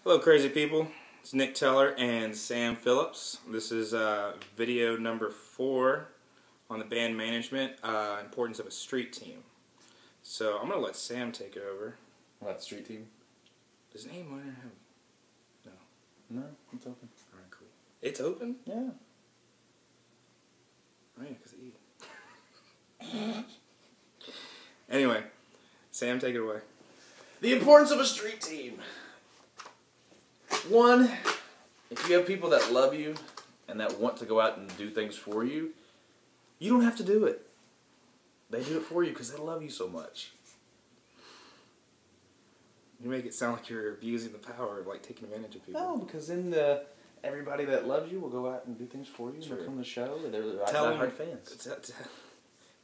Hello crazy people, it's Nick Teller and Sam Phillips. This is video number 4 on the band management, importance of a street team. So I'm going to let Sam take it over. What, the street team? Does name winner have... No, it's open. Alright, cool. It's open? Yeah. Oh yeah, because I eat. Anyway, Sam, take it away. The importance of a street team. One, if you have people that love you and that want to go out and do things for you, you don't have to do it. They do it for you because they love you so much. You make it sound like you're abusing the power of like taking advantage of people. No, because then everybody that loves you will go out and do things for you. Sure. They'll come to the show. They're Tell fans.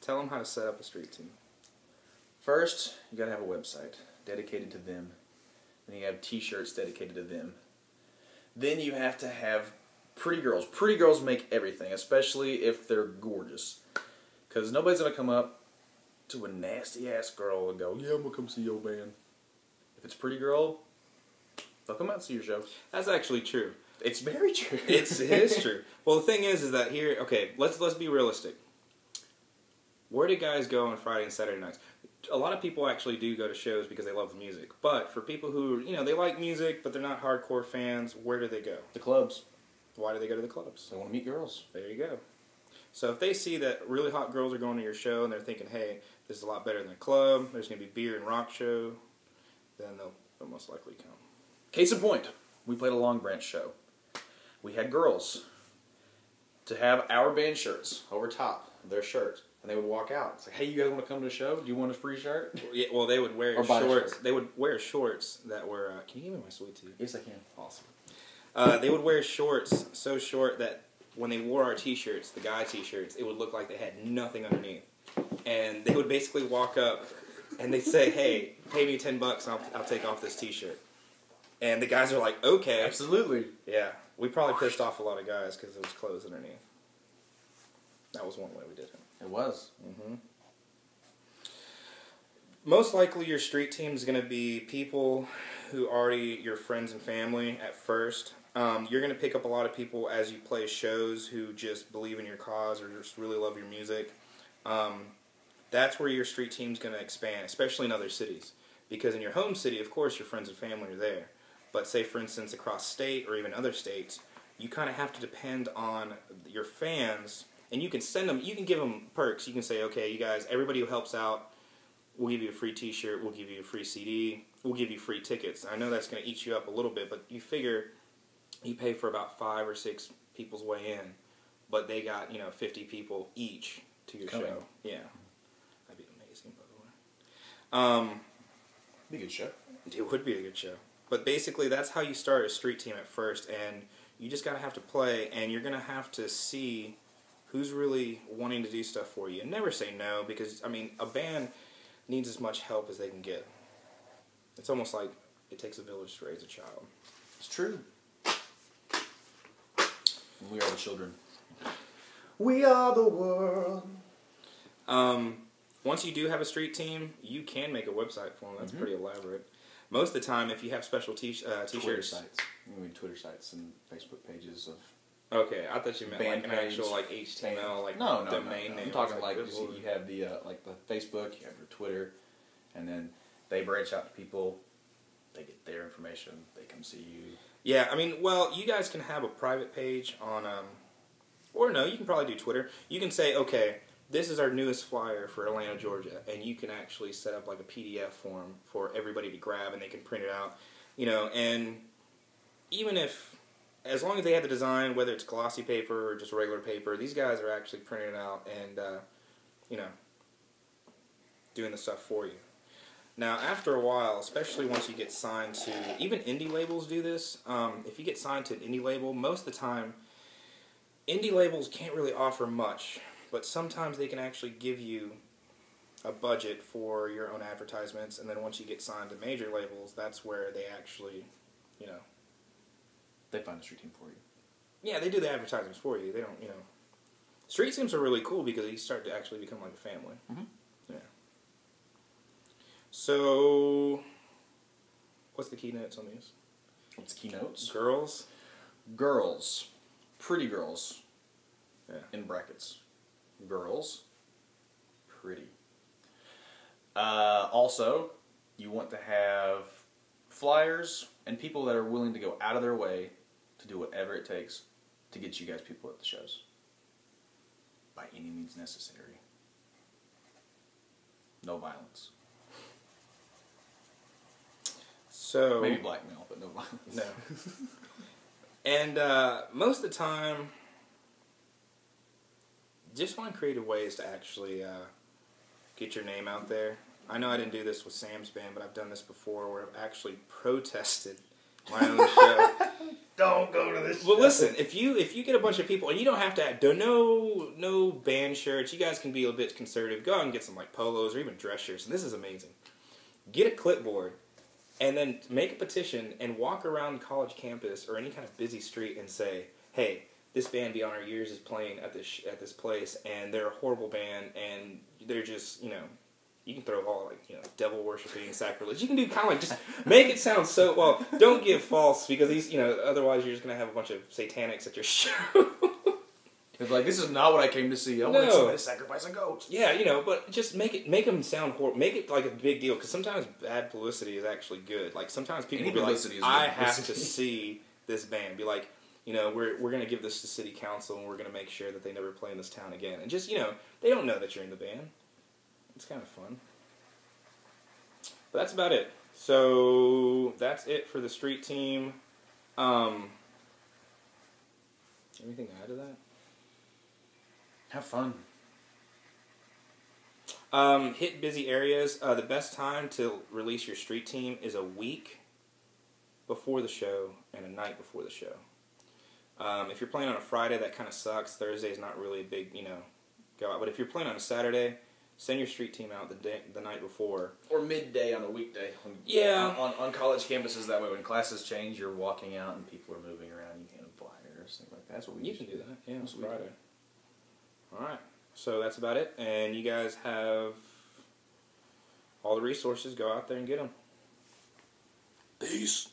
Tell them how to set up a street team. First, you got to have a website dedicated to them. Then you have T-shirts dedicated to them. Then you have to have pretty girls. Pretty girls make everything, especially if they're gorgeous. Because nobody's going to come up to a nasty-ass girl and go, yeah, I'm going to come see your band. If it's a pretty girl, they'll come out and see your show. That's actually true. It's very true. It is true. Well, the thing is that here, okay, let's be realistic. Where do guys go on Friday and Saturday nights? A lot of people actually do go to shows because they love the music. But for people who, they like music, but they're not hardcore fans, where do they go? The clubs. Why do they go to the clubs? They want to meet girls. There you go. So if they see that really hot girls are going to your show and they're thinking, hey, this is a lot better than a club, there's going to be beer and rock show, then they'll most likely come. Case in point, we played a Long Branch show. We had girls to have our band shirts over top of their shirts. And they would walk out. It's like, hey, you guys want to come to the show? Do you want a free shirt? Yeah, well, they would wear shorts. They would wear shorts that were... can you give me my sweet tea? Yes, I can. Awesome. They would wear shorts so short that when they wore our T-shirts, the guy T-shirts, it would look like they had nothing underneath. And they would basically walk up and they'd say, hey, pay me $10 and I'll take off this T-shirt. And the guys are like, okay. Absolutely. Yeah. We probably pissed off a lot of guys because it was clothes underneath. That was one way we did it. It was. Mm-hmm. Most likely your street team is going to be people who are already your friends and family at first. You're going to pick up a lot of people as you play shows who just believe in your cause or just really love your music. That's where your street team's going to expand, especially in other cities. Because in your home city, of course, your friends and family are there. But say, for instance, across state or even other states, you kind of have to depend on your fans. And you can send them, you can give them perks. You can say, okay, you guys, everybody who helps out, we'll give you a free T-shirt, we'll give you a free CD, we'll give you free tickets. I know that's going to eat you up a little bit, but you figure you pay for about 5 or 6 people's way in, but they got, 50 people each to your show. Yeah. That'd be amazing, by the way. Be a good show. It would be a good show. But basically, that's how you start a street team at first, and you just got to have to play, and you're going to have to see who's really wanting to do stuff for you. And never say no, because, a band needs as much help as they can get. It's almost like it takes a village to raise a child. It's true. We are the children. We are the world. Once you do have a street team, you can make a website for them. That's pretty elaborate. Most of the time, if you have special T-shirts... Twitter sites. I mean, Twitter sites and Facebook pages of... Okay, I thought you meant band like an actual HTML domain name. I'm talking like you have the the Facebook, you have your Twitter, and then they branch out to people. They get their information. They come see you. Yeah, well, you guys can have a private page on, or no, you can probably do Twitter. You can say, okay, this is our newest flyer for Atlanta, Georgia, and you can actually set up like a PDF form for everybody to grab, and they can print it out, and even if. As long as they have the design, whether it's glossy paper or just regular paper, these guys are actually printing it out and, doing the stuff for you. Now, after a while, especially once you get signed to, even indie labels do this, if you get signed to an indie label, most of the time, indie labels can't really offer much, but sometimes they can actually give you a budget for your own advertisements, and then once you get signed to major labels, that's where they actually, They find a street team for you. Yeah, they do the advertisements for you. They don't, Street teams are really cool because you start to actually become like a family. Mm-hmm. Yeah. So, what's the key notes on these? What's keynotes? Girls. Girls. Pretty girls. Yeah. In brackets. Girls. Pretty. Also, you want to have flyers and people that are willing to go out of their way to do whatever it takes to get you guys people at the shows. By any means necessary. No violence. So maybe blackmail, but no violence. No. And most of the time, just find creative ways to actually get your name out there. I know I didn't do this with Sam's band, but I've done this before where I've actually protested my own show. Don't go to this show. Well, listen, if you get a bunch of people, and you don't have to, no band shirts, you guys can be a bit conservative. Go out and get some like polos or even dress shirts, and this is amazing. Get a clipboard, and then make a petition and walk around college campus or any kind of busy street and say, hey, this band Beyond Our Years is playing at this place, and they're a horrible band, and they're just, you can throw all, devil worshipping, sacrilege. You can do kind of like, just make it sound so, well, don't give false, because these, otherwise you're just going to have a bunch of satanics at your show. It's like, this is not what I came to see. I wanted somebody to sacrifice a goat. Yeah, but just make them sound horrible. Make it like a big deal, because sometimes bad publicity is actually good. Like, sometimes people will be like, I have to see this band. Be like, we're going to give this to city council, and we're going to make sure that they never play in this town again. And just, they don't know that you're in the band. It's kind of fun. But that's about it. So, that's it for the street team. Anything to add to that? Have fun. Hit busy areas. The best time to release your street team is a week before the show and a night before the show. If you're playing on a Friday, that kind of sucks. Thursday's not really a big, go out. But if you're playing on a Saturday, send your street team out the night before. Or midday on a weekday. Yeah. On college campuses, that way when classes change, you're walking out and people are moving around. You can have flyers, things like that. That's what we You can do that. Yeah, it's Friday. Alright. So that's about it. And you guys have all the resources. Go out there and get them. Peace.